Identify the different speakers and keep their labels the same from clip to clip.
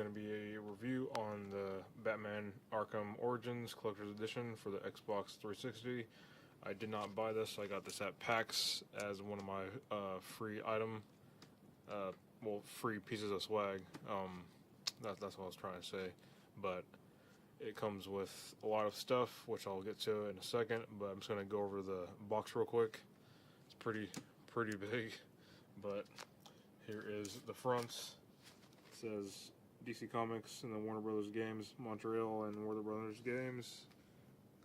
Speaker 1: going to be a review on the Batman Arkham Origins Collectors Edition for the Xbox 360. I did not buy this. I got this at PAX as one of my free free pieces of swag. That's what I was trying to say. But it comes with a lot of stuff, which I'll get to in a second. But I'm just going to go over the box real quick. It's pretty big. But here is the front. It says DC Comics and the Warner Brothers Games Montreal and Warner Brothers Games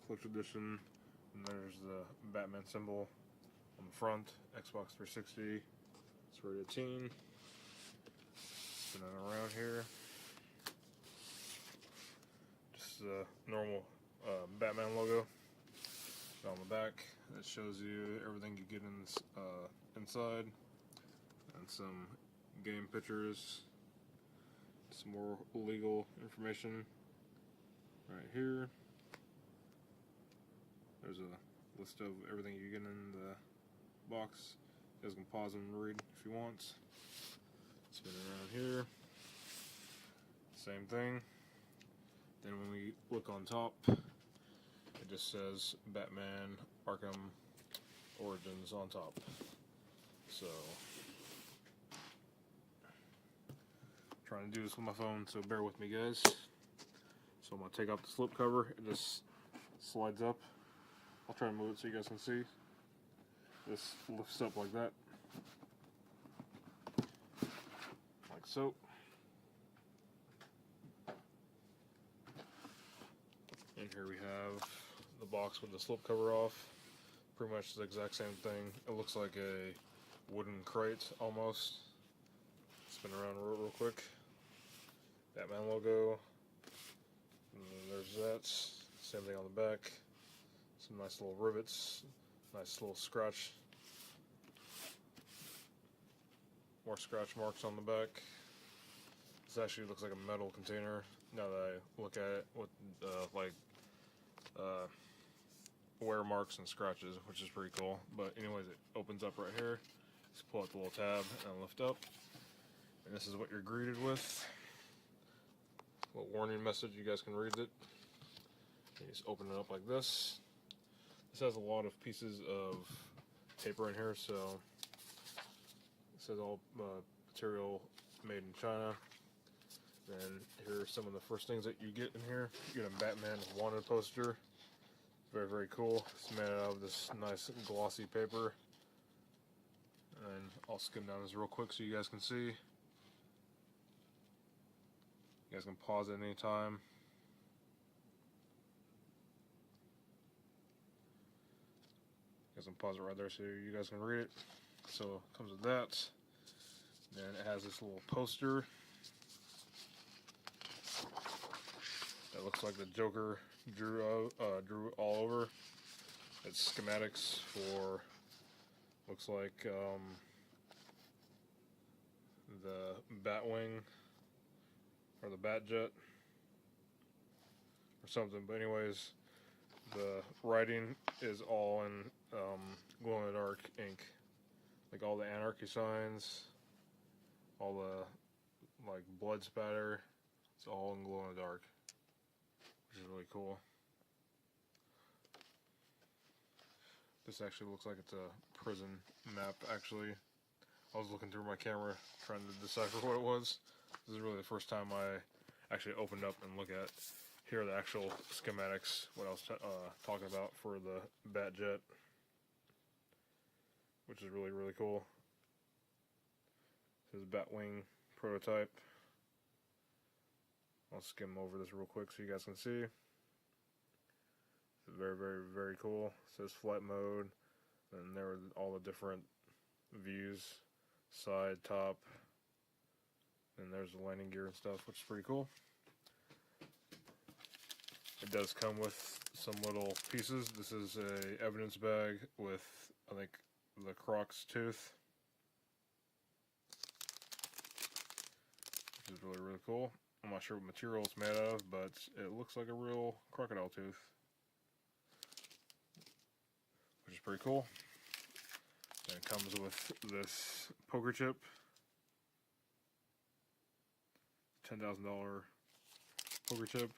Speaker 1: Collector Edition. And there's the Batman symbol on the front. Xbox 360. It's rated teen. Spinning around here. Just the normal Batman logo. On the back, it shows you everything you get in this, inside, and some game pictures, some more legal information right here. There's a list of everything you get in the box. You guys can pause and read if you want. Spin it around here. Same thing. Then when we look on top, it just says Batman Arkham Origins on top. So, trying to do this with my phone, so bear with me, guys. So I'm going to take off the slip cover. It just slides up. I'll try to move it so you guys can see. This lifts up like that. Like so. And here we have the box with the slip cover off. Pretty much the exact same thing. It looks like a wooden crate almost. Spin around real quick. Batman logo. And then there's that. Same thing on the back. Some nice little rivets. Nice little scratch. More scratch marks on the back. This actually looks like a metal container now that I look at it with wear marks and scratches, which is pretty cool. But anyways, it opens up right here. Just pull out the little tab and lift up. And this is what you're greeted with. A little warning message, you guys can read it. You just open it up like this. This has a lot of pieces of paper in here, so it says all material made in China. Then here are some of the first things that you get in here. You get a Batman Wanted poster. Very cool. It's made out of this nice glossy paper. And I'll skim down this real quick so you guys can see. You guys can pause at any time. You guys can pause it right there so you guys can read it. So it comes with that. Then it has this little poster that looks like the Joker drew all over. It's schematics for, looks like the Batwing or the Batjet or something. But anyways, the writing is all in glow-in-the-dark ink, like all the anarchy signs, all the like blood spatter. It's all in glow-in-the-dark, which is really cool. This actually looks like it's a prison map, actually. I was looking through my camera trying to decipher what it was. This is really the first time I actually opened up and look at. Here are the actual schematics, what I was talking about for the Batjet, which is really cool. This is Batwing prototype. I'll skim over this real quick so you guys can see. It's very cool. It says flight mode, and there are all the different views, side, top, and there's the landing gear and stuff, which is pretty cool. It does come with some little pieces. This is a evidence bag with, I think, the Croc's tooth, which is really cool. I'm not sure what material it's made of, but it looks like a real crocodile tooth, which is pretty cool. And it comes with this poker chip $10,000 poker chip.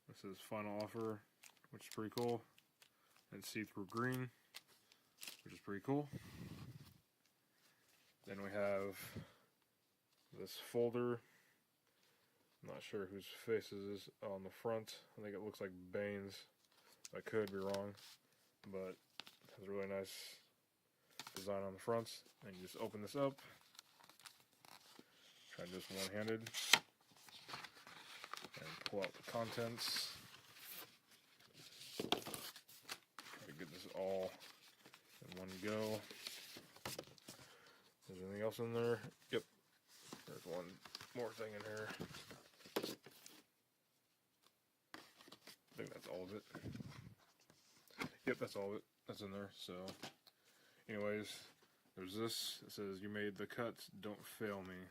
Speaker 1: This is final offer, which is pretty cool. And see-through green, which is pretty cool. Then we have this folder. I'm not sure whose face is on the front. I think it looks like Bane's. I could be wrong, but it has a really nice design on the front. And you just open this up. Try this one-handed. And pull out the contents. Try to get this all in one go. Is there anything else in there? Yep. There's one more thing in here. I think that's all of it. Yep, that's all of it. That's in there. So, anyways, there's this. It says, "You made the cut. Don't fail me."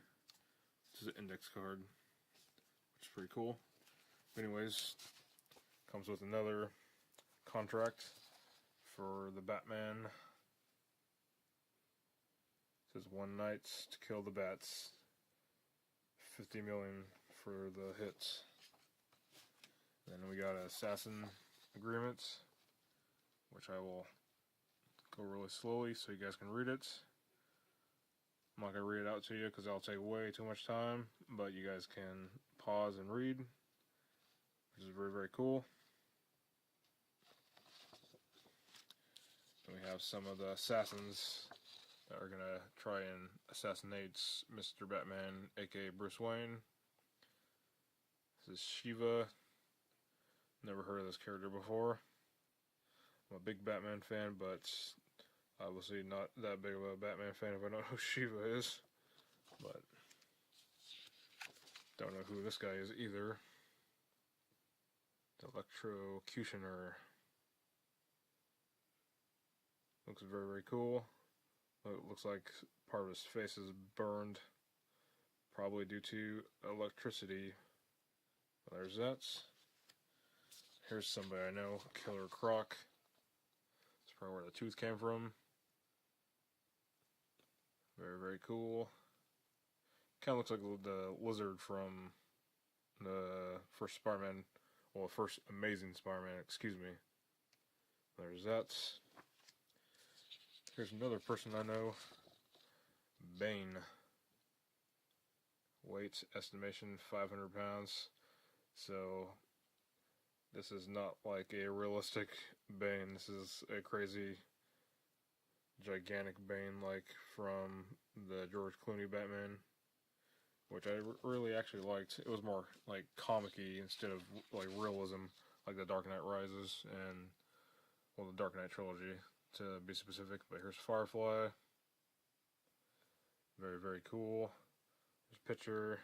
Speaker 1: This is an index card, which is pretty cool. Anyways, comes with another contract for the Batman. It says 1 night to kill the bats. 50 million for the hits. Then we got an assassin agreement, which I will go really slowly so you guys can read it. I'm not going to read it out to you because that'll take way too much time, but you guys can pause and read, which is very, very cool. And we have some of the assassins that are going to try and assassinate Mr. Batman, aka Bruce Wayne. This is Shiva. Never heard of this character before. I'm a big Batman fan, but obviously not that big of a Batman fan if I don't know who Shiva is. But don't know who this guy is either. The Electrocutioner. Looks very, very cool. It looks like part of his face is burned, probably due to electricity. But there's that. Here's somebody I know, Killer Croc. That's probably where the tooth came from. Very, very cool. Kind of looks like the lizard from the first Spider-Man, well, first Amazing Spider-Man, excuse me. There's that. Here's another person I know, Bane. Weight estimation 500 pounds. So this is not like a realistic Bane. This is a crazy, gigantic Bane like from the George Clooney Batman, which I really actually liked. It was more like comic-y instead of like realism, like the Dark Knight Rises and, well, the Dark Knight trilogy to be specific. But here's Firefly. Very, very cool. There's a picture.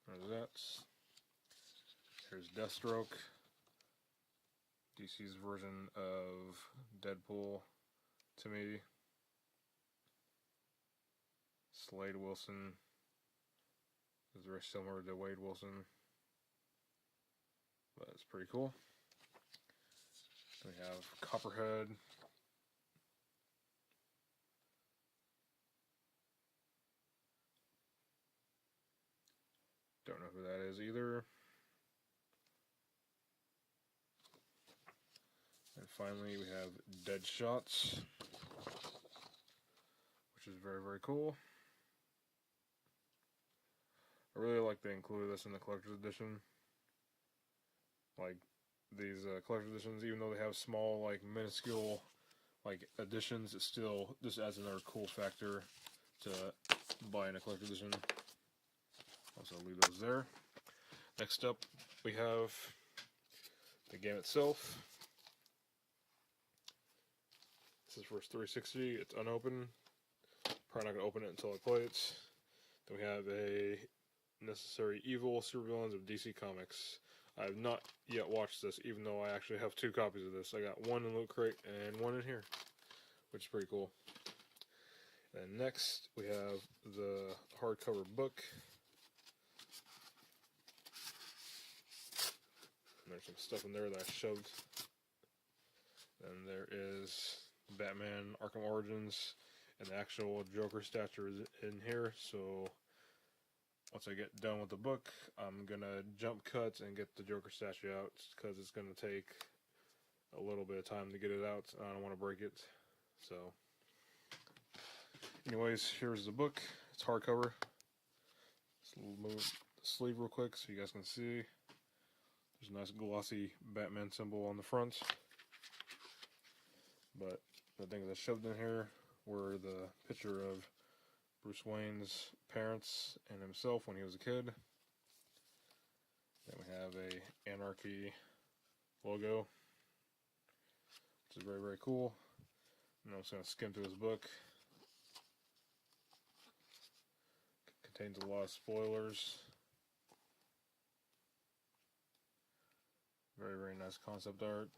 Speaker 1: There's that. Here's Deathstroke. DC's version of Deadpool to me. Slade Wilson is very similar to Wade Wilson, but it's pretty cool. We have Copperhead. Don't know who that is either. And finally we have Deadshot, which is very, very cool. I really like they included this in the collector's edition. Like, these collector's editions, even though they have small, like, minuscule, like, additions, it still just adds another cool factor to buying a collector's edition. Also leave those there. Next up, we have the game itself. This is for 360. It's unopened. Probably not going to open it until I play it. Then we have a Necessary Evil Supervillains of DC Comics. I have not yet watched this, even though I actually have 2 copies of this. I got one in Loot Crate and one in here, which is pretty cool. And next, we have the hardcover book. And there's some stuff in there that I shoved. And there is Batman Arkham Origins and the actual Joker statue is in here. So once I get done with the book, I'm gonna jump cut and get the Joker statue out because it's gonna take a little bit of time to get it out. I don't want to break it. So anyways, here's the book. It's hardcover. Let's move the sleeve real quick so you guys can see. There's a nice glossy Batman symbol on the front. But the things I shoved in here were the picture of Bruce Wayne's parents and himself when he was a kid. Then we have a Anarchy logo, which is very, very cool. And I'm just going to skim through this book. It contains a lot of spoilers. Very, very nice concept art.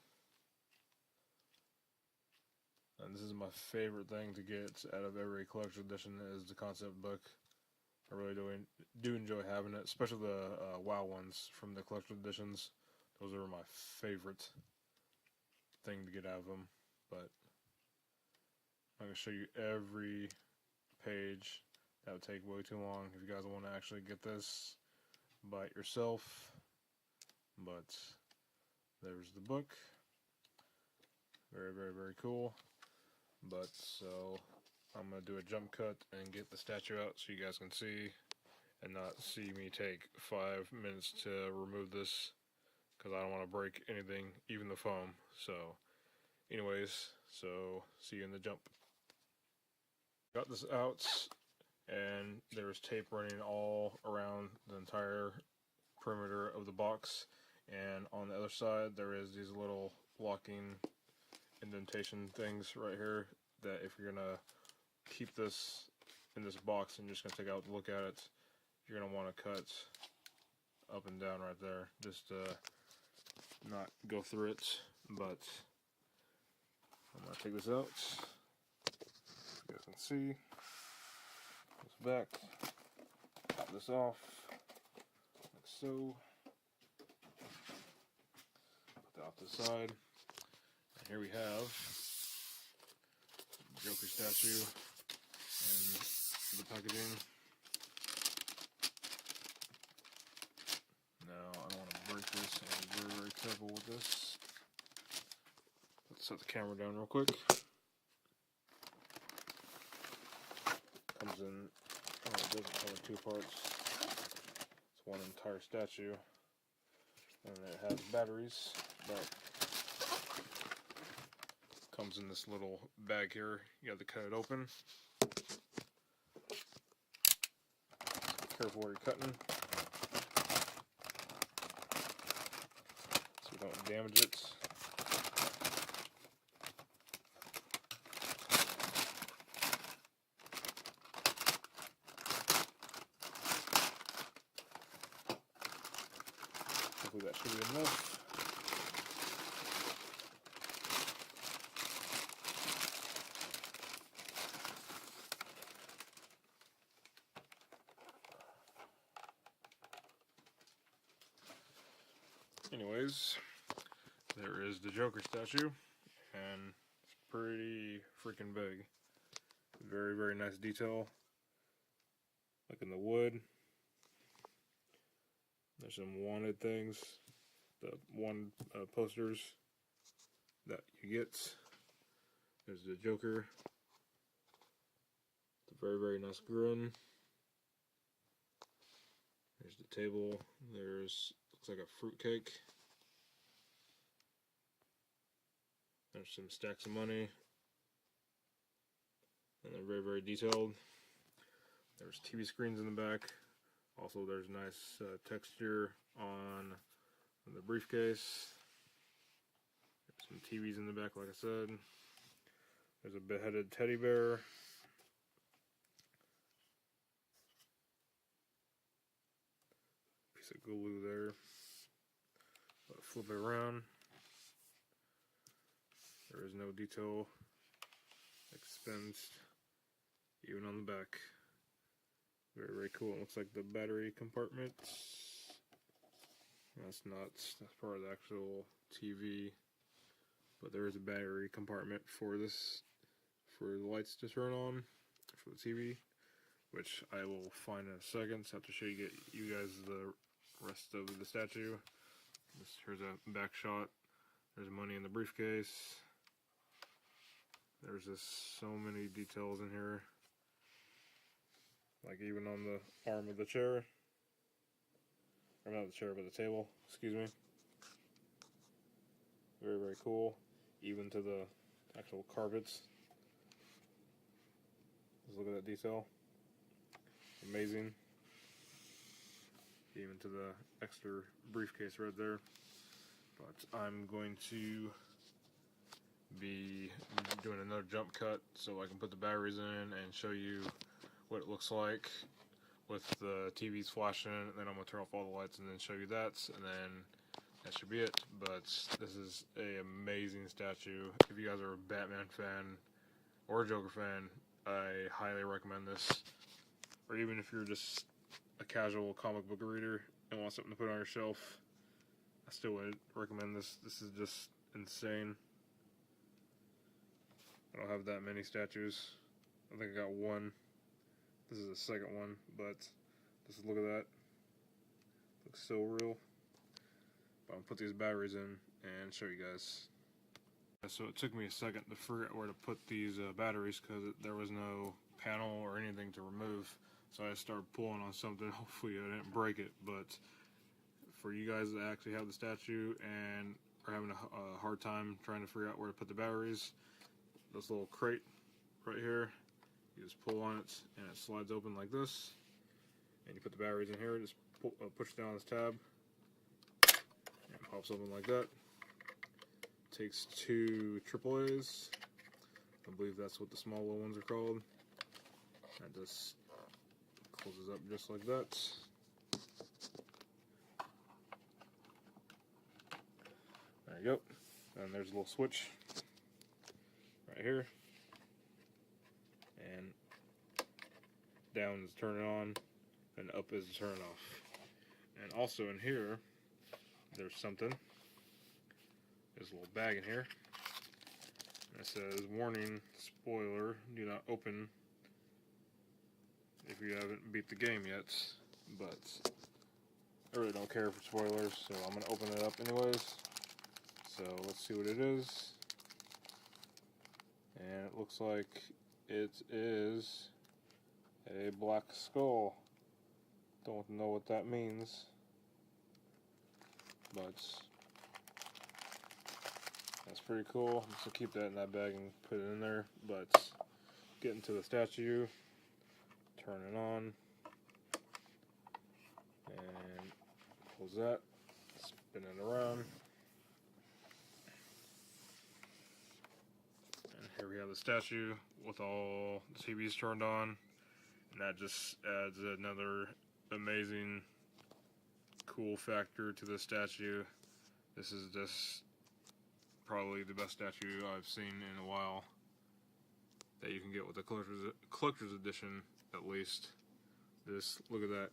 Speaker 1: And this is my favorite thing to get out of every collector's edition is the concept book. I really do enjoy having it, especially the WoW ones from the collector's editions. Those are my favorite thing to get out of them. But I'm going to show you every page. That would take way too long if you guys want to actually get this by yourself. But there's the book. Very, very, very cool. But so I'm going to do a jump cut and get the statue out so you guys can see and not see me take 5 minutes to remove this because I don't want to break anything, even the foam. So anyways, so see you in the jump. Got this out and there was tape running all around the entire perimeter of the box, and on the other side there is these little locking indentation things right here that if you're gonna keep this in this box and you're just gonna take out to look at it, you're gonna want to cut up and down right there just to not go through it. But I'm gonna take this out. You guys can see this back, pop this off like so, put that off to the side. Here we have the Joker statue and the packaging. Now, I don't want to break this, so I'm very, very careful with this. Let's set the camera down real quick. Comes in, oh, it doesn't come in 2 parts. It's one entire statue. And it has batteries, but comes in this little bag here. You have to cut it open. So careful where you're cutting, so you don't damage it. Hopefully that should be enough. Anyways, there is the Joker statue, and it's pretty freaking big. Very, very nice detail. Look in the wood. There's some wanted things, the posters that you get. There's the Joker. It's a very, very nice grin. There's the table. There's, looks like a fruitcake. There's some stacks of money. And they're very, very detailed. There's TV screens in the back. Also, there's nice texture on the briefcase. There's some TVs in the back, like I said. There's a beheaded teddy bear. Piece of glue there. Flip it around. There is no detail expensed, even on the back. Very, very cool. It looks like the battery compartment. That's part of the actual TV, but there is a battery compartment for this, for the lights to turn on for the TV, which I will find in a second. So I have to show you guys the rest of the statue. Here's a back shot. There's money in the briefcase. There's just so many details in here. Like even on the arm of the chair. Or not the chair, but the table. Excuse me. Very, very cool. Even to the actual carpets. Just look at that detail. Amazing. Even to the extra briefcase right there. But I'm going to be doing another jump cut so I can put the batteries in and show you what it looks like with the TVs flashing, and then I'm going to turn off all the lights and then show you that, and then that should be it. But this is an amazing statue. If you guys are a Batman fan or a Joker fan, I highly recommend this. Or even if you're just a casual comic book reader and want something to put on your shelf, I still would recommend this. This is just insane. I don't have that many statues. I think I got one. This is the second one, but just look at that. Looks so real. But I'll put these batteries in and show you guys. So it took me a second to figure out where to put these batteries because there was no panel or anything to remove. So I started pulling on something. Hopefully I didn't break it. But for you guys that actually have the statue and are having a hard time trying to figure out where to put the batteries, this little crate right here, you just pull on it and it slides open like this, and you put the batteries in here, just push down this tab and it pops open like that. Takes two AAAs, I believe that's what the small little ones are called. That just closes up just like that. There you go. And there's a little switch right here, and down is turn it on and up is to turn it off. And also in here there's something. There's a little bag in here, and it says warning, spoiler, do not open if you haven't beat the game yet. But I really don't care for spoilers, so I'm going to open it up anyways. So let's see what it is. And it looks like it is a black skull. Don't know what that means, but that's pretty cool. I'm just gonna keep that in that bag and put it in there. But get into the statue, turn it on, and close that, spin it around. Here we have the statue with all the TVs turned on, and that just adds another amazing, cool factor to the statue. This is just probably the best statue I've seen in a while that you can get with the collector's edition, at least. Just look at that.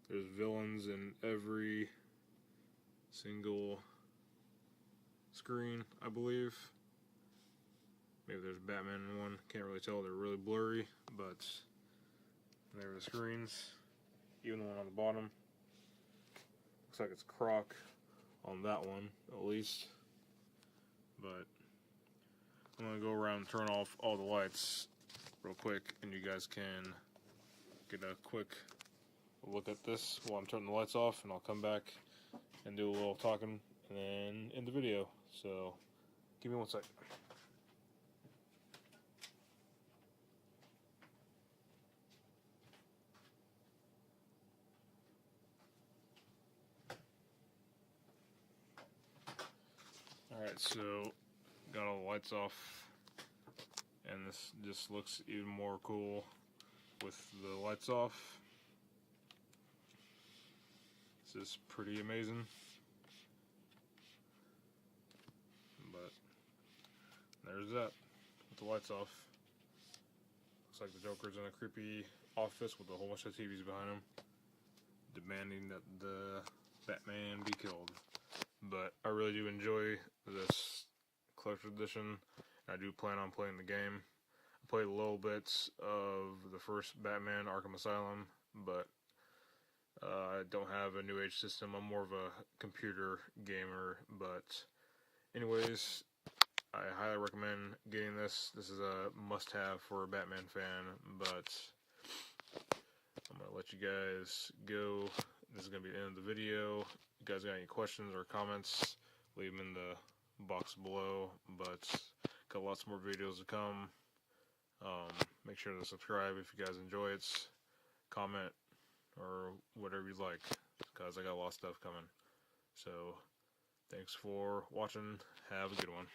Speaker 1: There's villains in every single screen, I believe. Maybe there's Batman in one, can't really tell, they're really blurry, but there are the screens. Even the one on the bottom. Looks like it's Croc on that one, at least. But I'm going to go around and turn off all the lights real quick, and you guys can get a quick look at this while I'm turning the lights off, and I'll come back and do a little talking and then end the video. So, give me one sec. Alright, so got all the lights off, and this just looks even more cool with the lights off. This is pretty amazing. But there's that with the lights off. Looks like the Joker's in a creepy office with a whole bunch of TVs behind him, demanding that the Batman be killed. But I really do enjoy this collector's edition. I do plan on playing the game. played a little bit of the first Batman Arkham Asylum, but I don't have a new age system. I'm more of a computer gamer, but anyways, I highly recommend getting this. This is a must-have for a Batman fan, but I'm going to let you guys go. This is going to be the end of the video. If you guys got any questions or comments, leave them in the box below, but got lots more videos to come. Make sure to subscribe if you guys enjoy it. Comment or whatever you like, because I got a lot of stuff coming. So, thanks for watching. Have a good one.